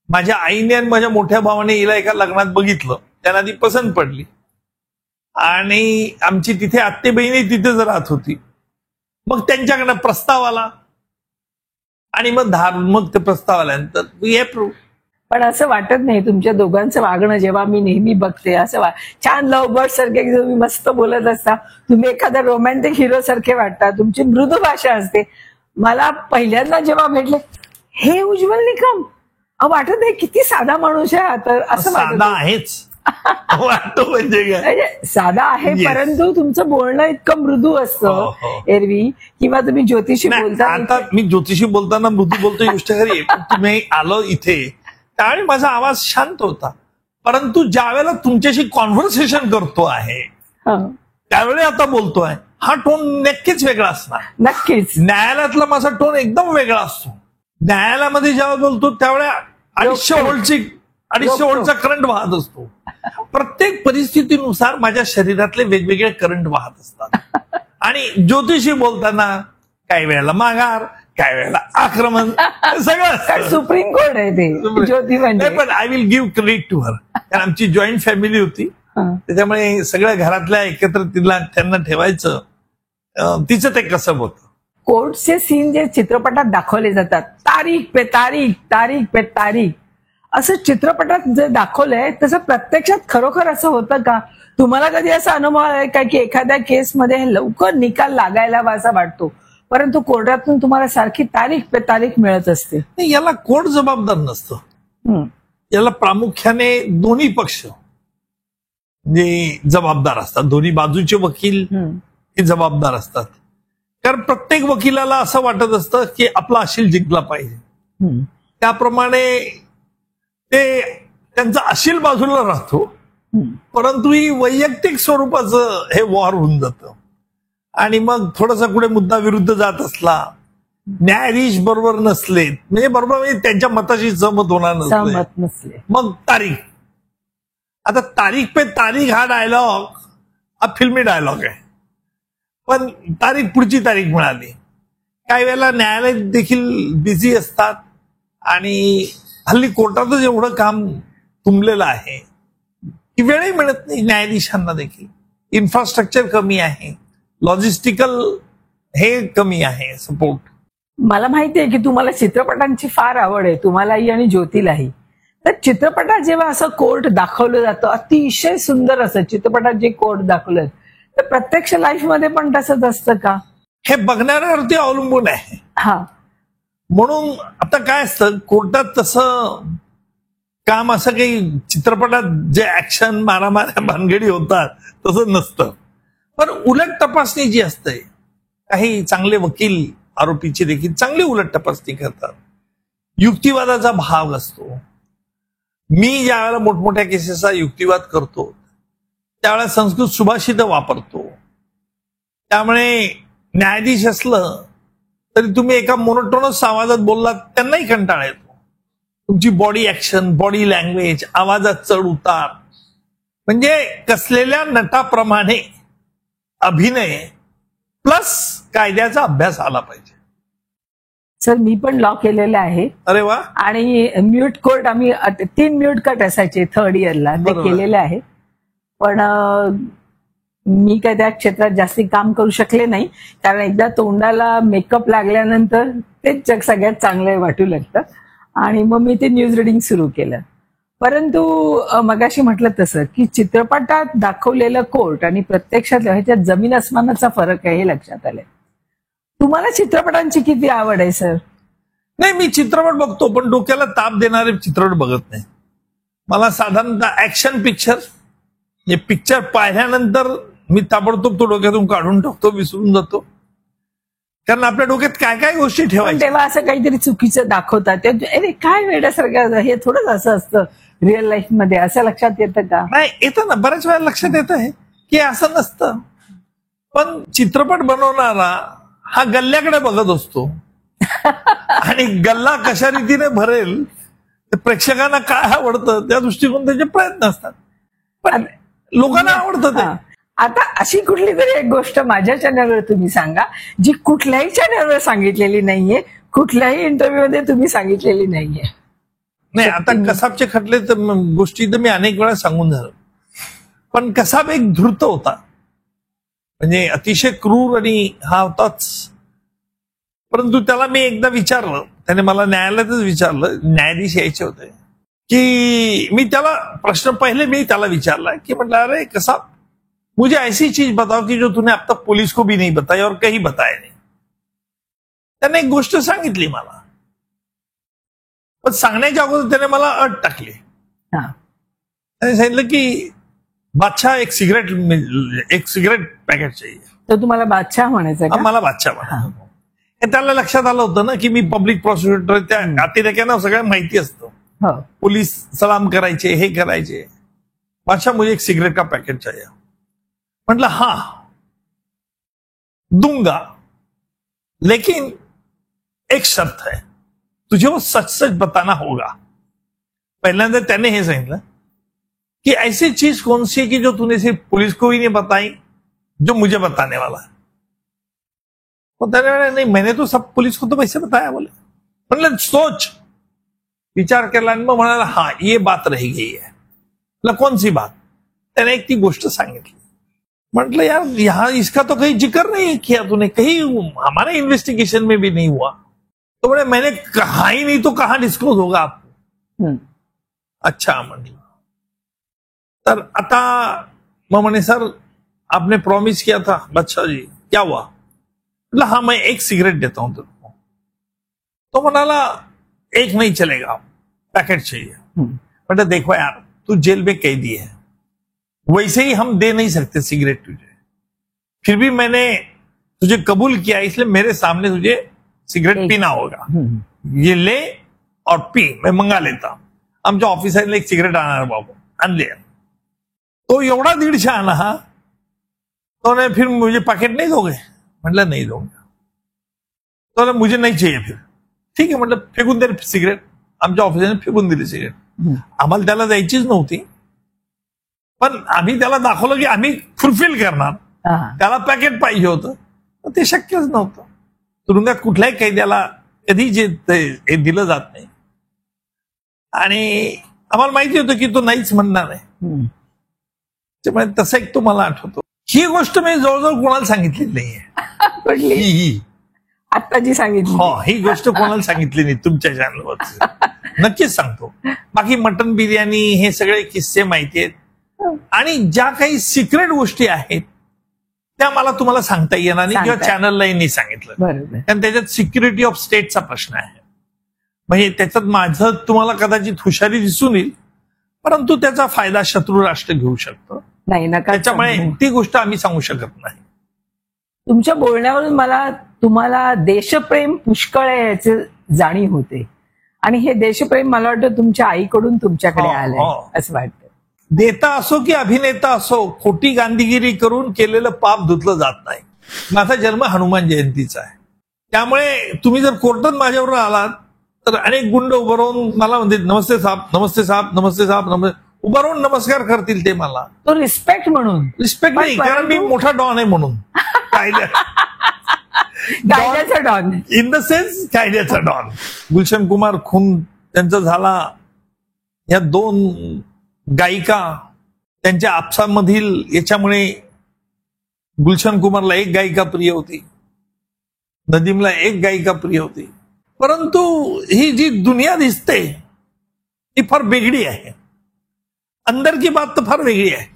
माझ्या आईने आणि माझ्या मोठ्या भावाने हिला एका लग्नात बघितलं, त्यांना ती पसंत पडली आणि आमची तिथे आत्ते बहिणी तिथेच राहत होती. मग त्यांच्याकडनं प्रस्ताव आला आणि मग ते प्रस्ताव आल्यानंतर वी अप्रूव्ह. पण असं वाटत नाही तुमच्या दोघांचं वागणं जेव्हा मी नेहमी बघते असं छान लव्ह बर्ड सारखे तुम्ही मस्त बोलत असता, तुम्ही एखाद्या रोमॅन्टिक हिरो सारखे वाटता, तुमची मृदू भाषा असते. मला पहिल्यांदा जेव्हा भेटले हे उज्ज्वल निकम वाटत नाही किती साधा माणूस आहे तर असं साधा आहेच वाटतो म्हणजे काय साधा आहे परंतु तुमचं बोलणं इतकं मृदू असतं एरवी, किंवा तुम्ही ज्योतिषी बोलता. आता मी ज्योतिषी बोलताना मृदू बोलतो ही गोष्ट खरी आहे, पण तुम्ही आलो इथे त्यावेळी माझा आवाज शांत होता. परंतु ज्या वेळेला तुमच्याशी कॉन्व्हर्सेशन करतो आहे त्यावेळी आता बोलतोय हा टोन नक्कीच वेगळा असणार. नक्कीच न्यायालयातला माझा टोन एकदम वेगळा असतो. न्यायालयामध्ये जेव्हा बोलतो त्यावेळी 250 व्होल्टचा करंट वाहत असतो. प्रत्येक परिस्थितीनुसार माझ्या शरीरातले वेगवेगळे करंट वाहत असतात. आणि ज्योतिषी बोलताना काही वेळेला माघार, काही वेळेला आक्रमण, सगळं सुप्रीम कोर्ट आहे ते ज्योती म्हणजे. पण I will give credit to her, कारण आमची जॉईंट फॅमिली होती त्याच्यामुळे सगळ्या घरातल्या एकत्र त्यांना ठेवायचं, तिचं ते कसं होतं. कोर्टचे सीन जे चित्रपटात दाखवले जातात, तारीख पे तारीख, तारीख पे तारीख, असं चित्रपटात जे दाखवलंय तसं प्रत्यक्षात खरोखर असं होतं का? तुम्हाला कधी असा अनुभव आहे का की एखाद्या केसमध्ये लवकर निकाल लागायला हवा असा वाटतो परंतु कोर्टातून तुम्हाला सारखी तारीख पे तारीख मिळत असते? याला कोर्ट जबाबदार नसतं, याला प्रामुख्याने दोन्ही पक्ष जे जबाबदार असतात, दोन्ही बाजूचे वकील हे जबाबदार असतात. कारण प्रत्येक वकिलाला असं वाटत असतं की आपला अशील जिंकला पाहिजे, त्याप्रमाणे ते त्यांचा अशील बाजूला राहतो. परंतु ही वैयक्तिक स्वरूपाचं हे वॉर होऊन जातं. आणि मग थोडासा कुठे मुद्दा विरुद्ध जात असला, न्यायाधीश बरोबर नसले, म्हणजे बरोबर म्हणजे त्यांच्या मताशी सहमत होणार नसले, मग तारीख. आता तारीख पे तारीख हा डायलॉग हा फिल्मी डायलॉग आहे, पण तारीख पुढची तारीख मिळाली. काही वेळेला न्यायालय देखील बिझी असतात आणि हल्ली कोर्टातच एवढं काम तुंबलेलं आहे की वेळही मिळत नाही न्यायाधीशांना देखील. इन्फ्रास्ट्रक्चर कमी आहे, लॉजिस्टिकल हे कमी आहे सपोर्ट. मला माहिती आहे की तुम्हाला चित्रपटांची फार आवड आहे, तुम्हालाही आणि ज्योतीलाही. तर चित्रपटात जेव्हा असं कोर्ट दाखवलं जातं अतिशय सुंदर असं चित्रपटात जे कोर्ट दाखवलं, तर प्रत्यक्ष लाईफ मध्ये पण तसंच असतं का? हे बघणाऱ्यावरती अवलंबून आहे. म्हणून आता काय असतं कोर्टात तसं काम असं काही चित्रपटात जे ऍक्शन मारामाऱ्या भानगडी होतात तसं नसतं. पण उलट तपासणी जी असते, काही चांगले वकील आरोपीची देखील चांगली उलट तपासणी करतात, युक्तिवादाचा भाग असतो. मी ज्या वेळेला मोठमोठ्या केसेसचा युक्तिवाद करतो त्यावेळेला संस्कृत सुभाषित वापरतो. त्यामुळे न्यायाधीश असलं तरी तुम्ही एका मोनोटोनस आवाजात बोललात त्यांनाही कंटाळा येतो. तुमची बॉडी ऍक्शन, बॉडी लँग्वेज, आवाजात चढ उतार, म्हणजे कसलेल्या नटाप्रमाणे अभिनय प्लस कायद्याचा अभ्यास आला पाहिजे. सर मी पण लॉ केलेलं आहे. अरे वा. आणि म्यूट कोर्ट आम्ही 3 म्यूट कट असायचे थर्ड इयरला, ते केलेले आहे. पण मी काय त्या क्षेत्रात जास्ती काम करू शकले नाही, कारण एकदा तोंडाला मेकअप लागल्यानंतर तेच जग सगळ्यात चांगलं वाटू लागतं. आणि मग मी ते न्यूज रिडिंग सुरू केलं. परंतु मगाशी म्हटलं तसं की चित्रपटात दाखवलेलं कोर्ट आणि प्रत्यक्षात ह्याच्यात जमीन आसमानाचा फरक आहे हे लक्षात आलंय. तुम्हाला चित्रपटांची किती आवड आहे सर? नाही, मी चित्रपट बघतो पण डोक्याला ताप देणारे चित्रपट बघत नाही. मला साधारणतः ऍक्शन पिक्चर, हे पिक्चर पाहिल्यानंतर मी ताबडतोब तो डोक्यातून काढून टाकतो, विसरून जातो. कारण आपल्या डोक्यात काय काय गोष्टी ठेवायच्या. तेव्हा असं काहीतरी चुकीचं दाखवतात, अरे काय वेड्यासारखं, हे थोडंच असं असतं रिअल लाईफ मध्ये, असं लक्षात येतं का? नाही, येतं ना, बऱ्याच वेळा लक्षात येत आहे की असं नसतं. पण चित्रपट बनवणारा हा गल्ल्याकडे बघत असतो आणि गल्ला कशा रीतीने भरेल, प्रेक्षकांना काय आवडतं त्या दृष्टिकोन त्याचे प्रयत्न असतात. पण लोकांना आवडतं ते. आता अशी कुठली तरी एक गोष्ट माझ्या चॅनलवर तुम्ही सांगा जी कुठल्याही चॅनलवर सांगितलेली नाहीये, कुठल्याही इंटरव्ह्यू मध्ये तुम्ही सांगितलेली नाहीये. नाही, आता कसाबचे खटले तर गोष्टी तर मी अनेक वेळा सांगून झालो, पण कसाब एक धूर्त होता, म्हणजे अतिशय क्रूर आणि हा होताच. परंतु त्याला मी एकदा विचारलं त्याने मला न्यायालयातच विचारलं, न्यायाधीश यायचे होते, कि मी त्याला प्रश्न पहले मी त्याला विचारला कि म्हटलं अरे कसा मुझे ऐसी चीज बताओ कि जो तूने अब तक पुलिस को भी नहीं बताई और कहीं बताया नहीं. त्याने एक गोष्ट सांगितली मला, पण सांगण्याच्या अगोदर त्याने मला अट टाकली. त्याने सांगितलं की बादशाह एक सिगरेट पॅकेट चाहिए. तर तुम्हाला बादशाह म्हणायचं का? मला बादशाह म्हणायचं. त्याला लक्षात आलं होतं ना की मी पब्लिक प्रॉसिक्युटर, त्या अतिरेक्यांना सगळं माहिती असतं. पुलिस सलाम करायचे, हे करायचे. बादशाह मुझे एक सिगरेट का पैकेट चाहिए. म्हटलं हाँ दूंगा, लेकिन एक शर्त है, तुझे वो सच सच बताना होगा. पहिल्यांदा त्याने हे सांगितलं कि ऐसी चीज कौन सी है कि जो तूने सिर्फ पुलिस को ही नहीं बताई, जो मुझे बताने वाला है. नहीं, मैंने तो सब पुलिस को तो वैसे बताया. बोले मतलब सोच, विचार केला आणि मग म्हणाला हा ये बात रही गई है. मतलब कौन सी बात? त्याने एक ती गोष्ट सांगितली. म्हटलं यार यहाँ इसका तो कहीं जिक्र नहीं किया तूने, कहीं हमारे इन्वेस्टिगेशन में भी नहीं हुआ. तो बोले मैंने कहा ही नहीं तो कहाँ डिस्क्लोज होगा आपको. अच्छा म्हटलं. तर आता मग म्हणे सर आपने प्रॉमिस किया था बादशाह जी, क्या हुआ? मतलब हाँ मैं एक सिगरेट देता हूं तुमको. तो म्हणाला एक नहीं चलेगा, पैकेट चाहिए. मतलब देखो यार तू जेल में कैदी है, वैसे ही हम दे नहीं सकते सिगरेट तुझे, फिर भी मैंने तुझे कबूल किया इसलिए मेरे सामने तुझे सिगरेट पीना होगा. ये ले और पी, मैं मंगा लेता. आमच्या ऑफिसरने एक सिगरेट आणणार बाबू, आणले. तो एवढा 150 आना हा. तो फिर मुझे पैकेट नहीं दोगे? मतलब नहीं दूंगा. तो मुझे नहीं चाहिए. फिर ठीक आहे म्हटलं फेकून दे सिगरेट. आमच्या ऑफिसरने फेकून दिली सिगरेट. आम्हाला त्याला द्यायचीच नव्हती, पण आम्ही त्याला दाखवलं की आम्ही फुलफिल करणार. त्याला पॅकेट पाहिजे होतं, ते शक्यच नव्हतं. तुरुंगात कुठल्याही कैद्याला कधी जे दिलं जात नाही. आणि आम्हाला माहिती होतं की तो नाहीच म्हणणार आहे. त्यामुळे तसं एक तो मला आठवतो. ही गोष्ट मी जवळजवळ कोणाला सांगितलेली नाहीये. ही आता जी सांगितली, हो ही गोष्ट कोणाला सांगितली नाही तुमच्या चॅनलवर. नक्कीच सांगतो. बाकी मटन बिर्याणी हे सगळे किस्से माहिती आहेत, आणि ज्या काही सिक्रेट गोष्टी आहेत त्या मला तुम्हाला सांगता येणार नाही किंवा चॅनललाही नाही सांगितलं, कारण त्याच्यात सिक्युरिटी ऑफ स्टेटचा प्रश्न आहे. म्हणजे त्याच्यात माझं तुम्हाला कदाचित हुशारी दिसून येईल, परंतु त्याचा फायदा शत्रू राष्ट्र घेऊ शकतं. नाही नका, त्याच्यामुळे ती गोष्ट आम्ही सांगू शकत नाही. तुमच्या बोलण्यावरून मला तुम्हाला देशप्रेम पुष्कळ आहे याची जाणीव होते, आणि हे देशप्रेम मला वाटतं तुमच्या आईकडून तुमच्याकडे आलंय असं वाटतं. नेता असो की अभिनेता असो, खोटी गांधीगिरी करून केलेलं पाप धुतलं जात नाही. माझा जन्म हनुमान जयंतीचा आहे, त्यामुळे तुम्ही जर कोर्टात माझ्यावर आलात तर अनेक गुंड उभं राहून मला म्हणते नमस्ते साहेब, नमस्ते साहेब, नमस्ते साहेब, नमस्ते, उभं राहून नमस्कार करतील ते मला. तो रिस्पेक्ट म्हणून. रिस्पेक्ट नाही, कारण मी मोठा डॉन आहे म्हणून. कायद्याचा डॉन, इन द सेन्स कायद्याचा डॉन. गुलशन कुमार खून त्यांचा झाला, या 2 गायिका त्यांच्या आपसामधील याच्यामुळे गुलशन कुमारला एक गायिका प्रिय होती, नदीमला एक गायिका प्रिय होती. परंतु ही जी दुनिया दिसते ती फार वेगळी आहे. अंदर की बात तर फार वेगळी आहे.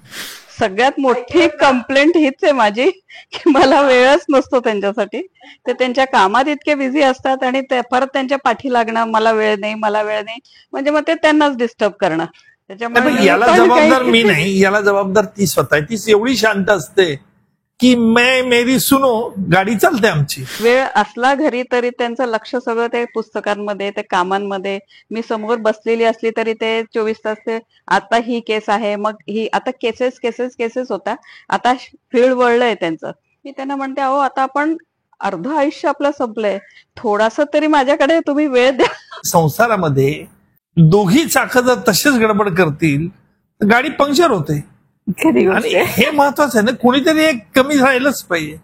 सगळ्यात मोठी कंप्लेंट हीच आहे माझी की मला वेळच नसतो त्यांच्यासाठी. ते त्यांच्या कामात इतके बिझी असतात आणि परत त्यांच्या पाठी लागणं, मला वेळ नाही, मला वेळ नाही, म्हणजे मग ते त्यांनाच डिस्टर्ब करणं. त्याच्यामुळे याला जबाबदार मी नाही, याला जबाबदार ती स्वतः. तीच एवढी शांत असते की मेरी सुनो, गाडी चालते आमची. वेळ असला घरी तरी त्यांचं लक्ष सगळं ते पुस्तकांमध्ये, ते कामांमध्ये. मी समोर बसलेली असली तरी ते 24 तास ते आता ही केस आहे, मग ही आता केसेस होता, आता फील्ड वळलंय त्यांचं. मी त्यांना म्हणते अहो आता आपण अर्ध आयुष्य आपलं संपलंय, थोडासा तरी माझ्याकडे तुम्ही वेळ द्या. संसारामध्ये दोघी चाकं जर तसेच गडबड करतील तर गाडी पंक्चर होते, आणि हे महत्वाचं आहे ना. कोणीतरी एक कमी राहिलंच पाहिजे.